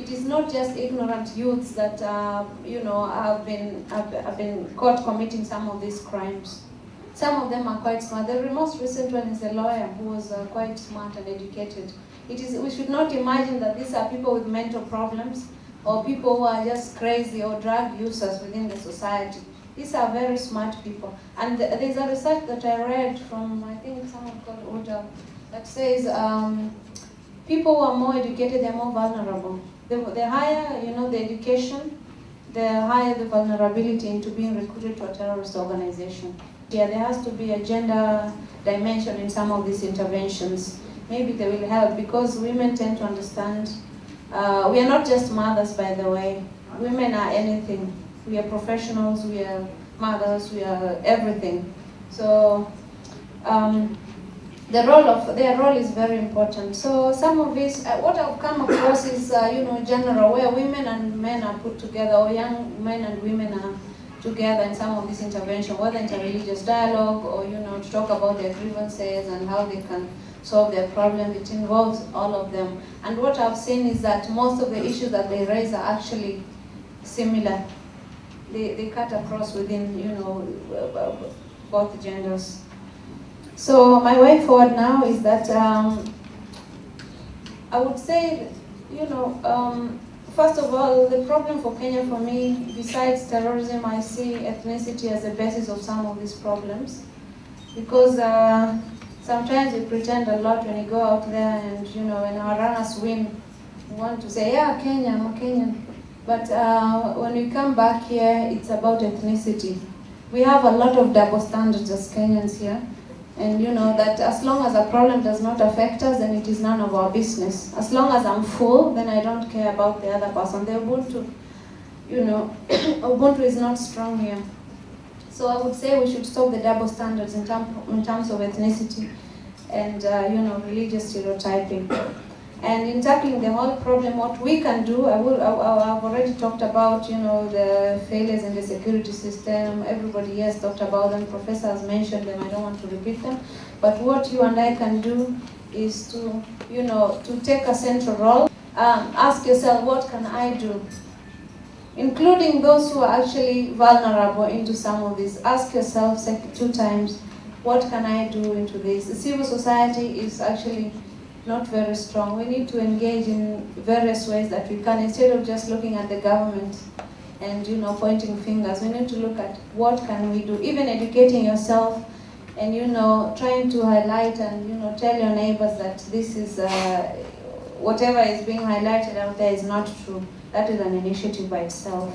it is not just ignorant youths that have been caught committing some of these crimes. Some of them are quite smart. The most recent one is a lawyer who was quite smart and educated. We should not imagine that these are people with mental problems or people who are just crazy or drug users within the society. These are very smart people. And there's a research that I read from, I think someone called Oda, that says people who are more educated, they're more vulnerable. The higher, the education, the higher the vulnerability into being recruited to a terrorist organization. Yeah, there has to be a gender dimension in some of these interventions. Maybe they will help because women tend to understand. We are not just mothers, by the way. Women are anything. We are professionals, we are mothers, we are everything. So their role is very important. So some of this, what I've come across is, general, where women and men are put together, or young men and women are together in some of this intervention, whether interreligious dialogue or, to talk about their grievances and how they can solve their problems. It involves all of them. And what I've seen is that most of the issues that they raise are actually similar. They cut across within, both genders. So my way forward now is that I would say, first of all, the problem for Kenya for me, besides terrorism, I see ethnicity as the basis of some of these problems. Because sometimes we pretend a lot when you go out there and, when our runners win, we want to say, yeah, Kenya, I'm a Kenyan. But when we come back here, it's about ethnicity. We have a lot of double standards as Kenyans here. And that as long as a problem does not affect us, then it is none of our business. As long as I'm full, then I don't care about the other person. The Ubuntu, Ubuntu is not strong here. So I would say we should stop the double standards in terms of ethnicity and, religious stereotyping. And in tackling the whole problem, what we can do, I've already talked about, the failures in the security system. Everybody here has talked about them. Professor has mentioned them. I don't want to repeat them. But what you and I can do is to, to take a central role. Ask yourself, what can I do? Including those who are actually vulnerable into some of this. Ask yourself 2 times, what can I do into this? The civil society is actually not very strong. We need to engage in various ways that we can, instead of just looking at the government and pointing fingers. We need to look at what can we do, even educating yourself and trying to highlight and tell your neighbors that this is whatever is being highlighted out there is not true. That is an initiative by itself.